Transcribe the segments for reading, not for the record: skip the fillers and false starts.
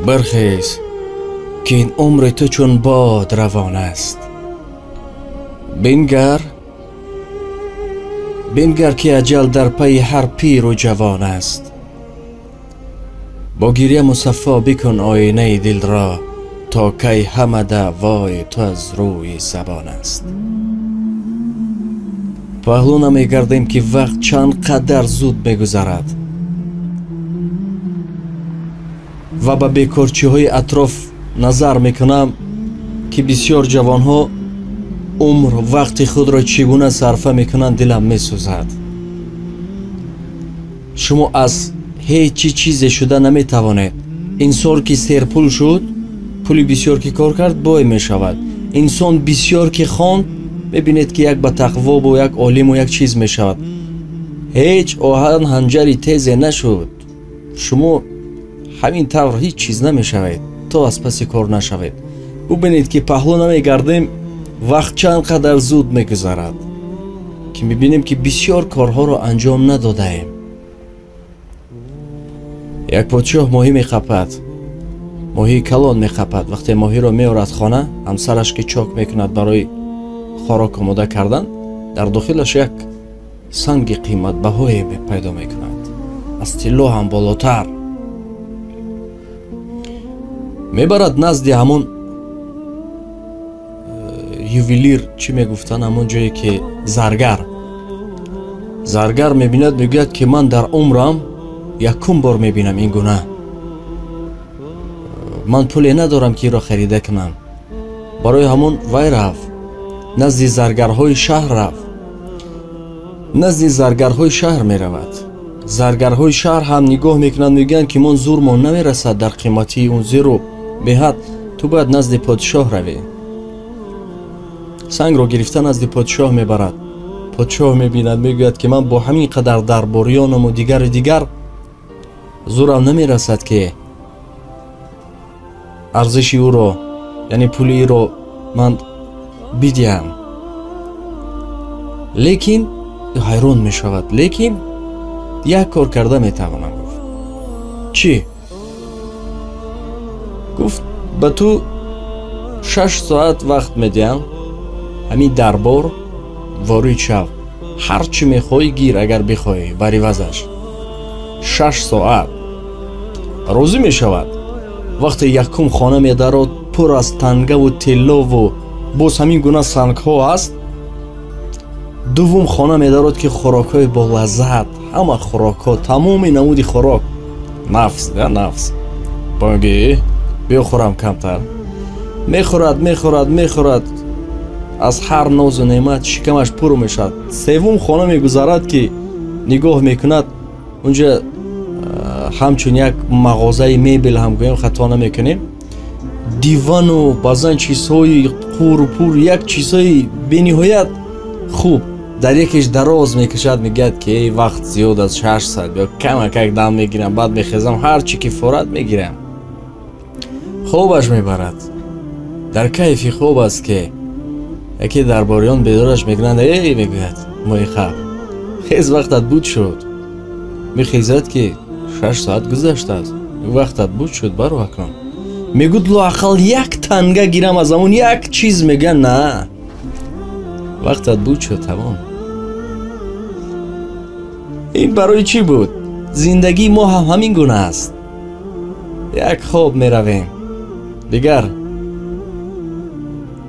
برخیز که این عمر تو چون باد روان است. بنگر که اجل در پی هر پیر و جوان است. با گریه مصفا بکن آینه دل را، تا کی همه دعوای تو از روی زبان است. پهلو نمیگردیم که وقت چند قدر زود میگذرد و به بیکارچی های اطراف نظر میکنم که بسیار جوان ها عمر وقت خود را چگونه صرفه میکنند. دلم میسوزد. شما از هیچ چیز شده نمیتوانید. انسان که سرپول شد، پولی بسیار که کار کرد بای میشود. انسان بسیار که خواند، ببینید که یک با تقوا و یک عالم و یک چیز میشود. هیچ آهن هنجری تیز نشد. شما همین طور هیچ چیز نمیشوید تا از پس کار نشوید. ببینید که پهلو نمیگردیم وقت چند قدر زود میگذرد که میبینیم که بسیار کارها را انجام ندادیم. یک پادشاه ماهی میخپد، ماهی کلان میخپد. وقتی ماهی را میارد خانه، همسرش که چاک میکند برای خوراک آماده کردن، در داخلش یک سنگ قیمت بهای پیدا میکند، از طلا هم بالاتر. میبرد نزد همون یوولیر، چی میگفتن، همون جایی که زرگر میبیند، میگوید که من در عمرم یکم بار میبینم این گونه. من پولی ندارم که را خریده کنم. برای همون وی رفت نزد زرگرهای شهر. نزد زرگرهای شهر میرود. زرگرهای شهر هم نگاه میکنند، میگن که من زورمان نمیرسد در قیمتی اون زیرو بهت، تو باید نزد پادشاه روی. سنگ رو گرفتن نزد پادشاه میبرد. پادشاه میبیند، میگوید که من با همین قدر درباریانم و دیگر زورم نمیرسد که ارزشی او رو، یعنی پولی رو من بدیم. لیکن حیران میشود. لیکن یک کار کرده میتوانم. گفت چی؟ گفت به تو 6 ساعت وقت میدیم، همین دربار وارد شو، هر چی میخوای گیر اگر بخوای بر عوضش. 6 ساعت روزی میشود. وقتی یکم خانه میدارد پر از تنگه و طلا و باز همین گونه سنگ ها است. دوم خانه میدارد که خوراک های با لذت، همه خوراک ها، تمام نمودی خوراک، نفس بانگی بخورم کمتر. میخورد از هر ناز و نعمت شکمش پر میشد. سوم خانه میگذرد که نگاه میکند، اونجا همچون یک مغازه میبل هم گویم خطا نمیکنیم، دیوان و بازن چیزهای پور یک چیزهای بنهایت خوب در یکیش دراز میکشد. میگد که ای وقت زیاد از 6 ساعت یا کم دم میگیرم، بعد میخیزم هر چی که فورد میگیرم. خوبش میبرد. در کیفی خوب است که یکی درباریان بیدارش میگنند، ای میگوید مای خواب خیز وقتت بود شد. میخیزد که 6 ساعت گذشته است، وقتت بود شد برو اکن. میگود لااقل یک تنگه گیرم از همون یک چیز. میگن نه، وقتت بود شد، تمام. این برای چی بود؟ زندگی ما هم همین گونه است. یک خواب میرویم، دیگر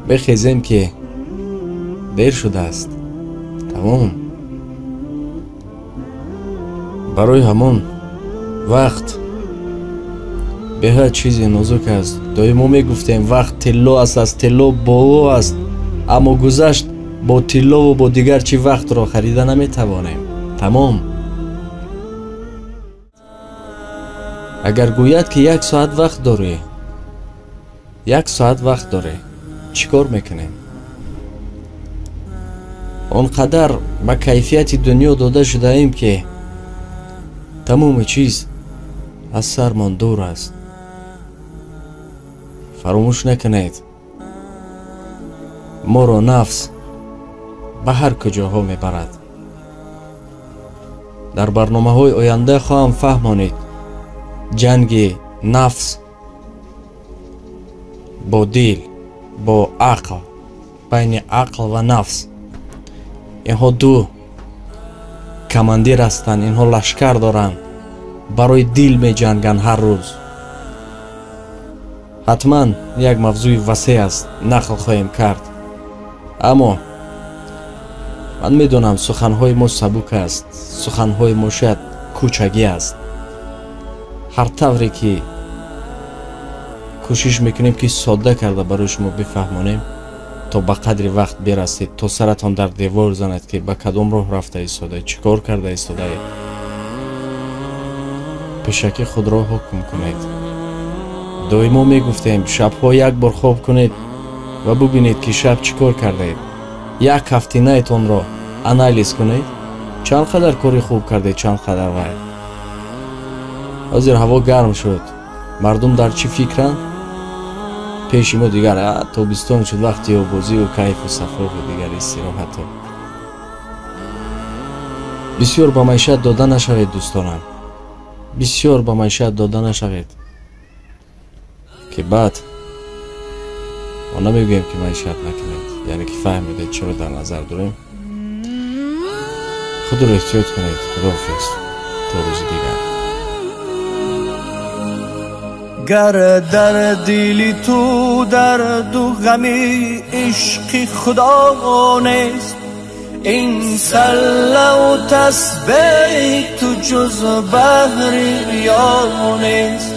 بخیزیم که دیر شده است، تمام. برای همون وقت به هر چیزی نازک است. دائما میگفتیم وقت طلا است، از طلا بالا است، اما گذشت با طلا و با دیگر چی وقت را خریده نمیتوانیم، تمام. اگر گوید که 1 ساعت وقت داره، 1 ساعت وقت داره، چیکار میکنیم؟ اونقدر با کیفیت دنیا داده شده ایم که تمام چیز از سرمان دور است. فراموش نکنید ما را نفس به هر کجاها میبرد. در برنامه های آینده خواهم فهمانید جنگ نفس бо дил, бо ақл, байни ақл ва нафс. Инҳо ду командир ҳастанд, инҳо лашкар доранд, барои дил меҷанганд ҳар рӯз. ҳатман як мавзӯи васеъ аст, нақл хоҳем кард. аммо ман медонам суханҳои мо сабук аст, суханҳои мо шояд кӯчагӣ аст. ҳар тавре ки кӯшиш мекунем ки содда карда барои шумо бифаҳмонем, то ба қадри вақт берасед, то саратон дар девор занад ки ба кадом роҳ рафта истодаед, чӣ кор карда истодаед. пешакӣ худро ҳукм кунед. доимо мегуфтем шабҳо як бор хоб кунед ва бубинед ки шаб чӣ кор кардаед. як ҳафтинаетонро анализ кунед, чанд қадар кори хуб кардед, чанд қадар ғайр. ҳозир ҳаво гарм шуд, мардум дар чӣ фикранд? пеши мо дигар тобистон шуд, вақти овозию кайфу сафову дигар истироҳату. бисёр ба маишат дода нашавед дӯстонам, бисёр ба маишат дода нашавед ки баъд мо намегӯем ки маишат накунед, яъне ки фаҳмидед чиро дар назар дорем. худро эҳтиёт кунед. худоҳофиз то рӯзи дигар. گر در دلی تو درد و غمی عشق خدا نیست، این سله و تسبیح تو جز بحر ریا نیست.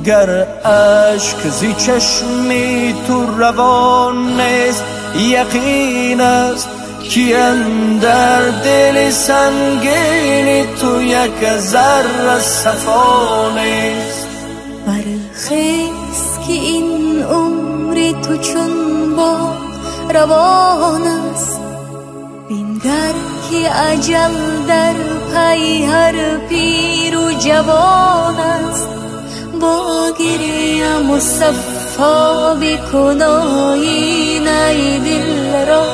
گر اشک زی چشمی تو روان نیست، یقین است که اندر دل سنگین تو یک ذره صفا نیست. برخیز که این عمر تو چون با روان است، بینگر که اجل در پی هر پیر و جوان است. با گریه مصفا بکن آینه دل را،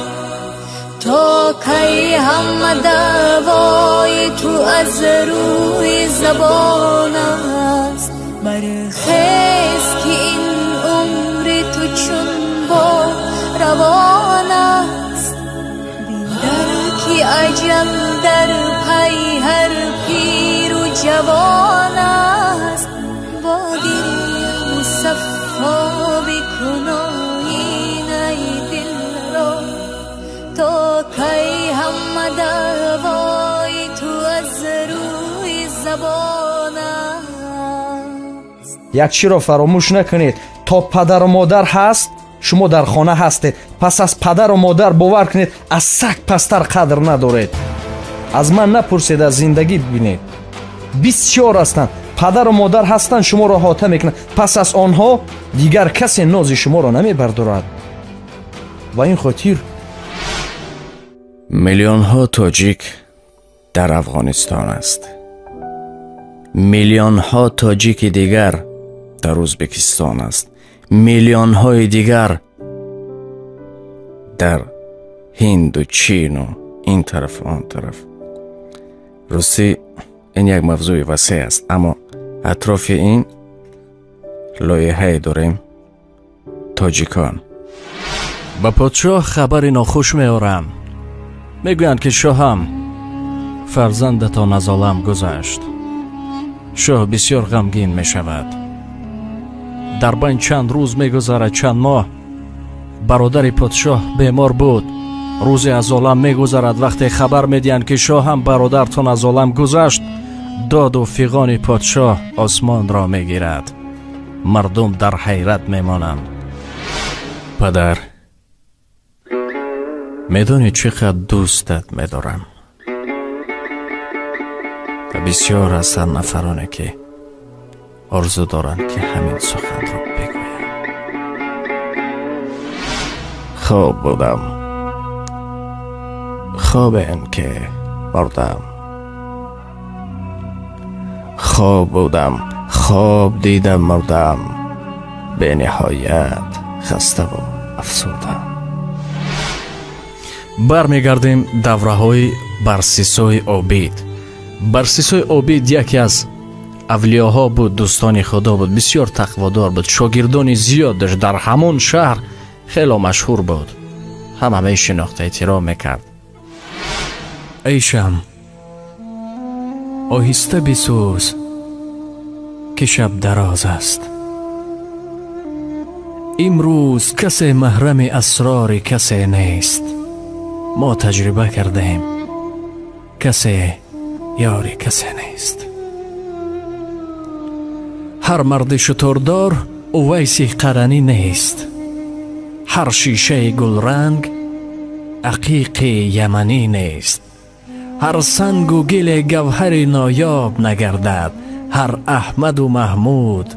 تا کی همه دوای تو از روی زبان است. برخیز که این عمر تو چون با روان است، بینگر که اجل در پی هر پیر و جوان است. با گریه مصفا بکن آینه دل را، تا کی همه دوای تو از روی زبان است. یک چیز فراموش نکنید، تا پدر و مادر هست شما در خانه هستید، پس از پدر و مادر باور کنید از سگ پستر قدر ندارید. از من نپرسید، از زندگی ببینید. بسیار هستند، پدر و مادر هستند شما را احاطه میکنند، پس از آنها دیگر کسی ناز شما را نمیبردارد. و این خاطر میلیون ها تاجیک در افغانستان است، میلیون ها تاجیک دیگر در ازبکستان است، میلیون های دیگر در هند و چین و این طرف و آن طرف. راستی این یک موضوع وسیع است، اما اطراف این لایحه‌ای داریم. تاجیکان با پادشاه خبر ناخوش میارند، میگویند که شاهم فرزندتان از عالم گذشت. شاه بسیار غمگین میشود. در بین چند روز میگذرد، چند ماه. برادر پادشاه بیمار بود، روزی از عالم میگذرد. وقتی خبر میدهند که شاه هم برادرتان از عالم گذشت، داد و فیغان پادشاه آسمان را میگیرد. مردم در حیرت میمانند. پدر، میدانی چقدر دوستت میدارم. و بسیار هستند نفرانی که آرزو دارند که همین سخن را بگویم. خواب بودم، خواب این که بردم. خواب بودم، خواب دیدم مردم، به نهایت خسته و افسرده. برمیگردیم دوره های برسیسوی عابید. برسیسوی عابید یکی از авлиёҳо буд, дӯстони худо буд, бисёр тақводор буд, шогирдони зиёд дошт. дар ҳамон шаҳр хело машҳур буд, ҳама мешинохт, эҳтиром мекард. эй шам, оҳиста бисӯз ки шаб дароз аст. имрӯз касе маҳрами асрори касе нест. мо таҷриба кардаем, касе ёри касе нест. ҳар марди шутордор увайси қаранӣ нест. ҳар шишаи гулранг ақиқи яманӣ нест. ҳар сангу гиле гавҳари ноёб нагардад. ҳар аҳмаду маҳмуд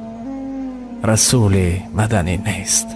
расули маданӣ нест.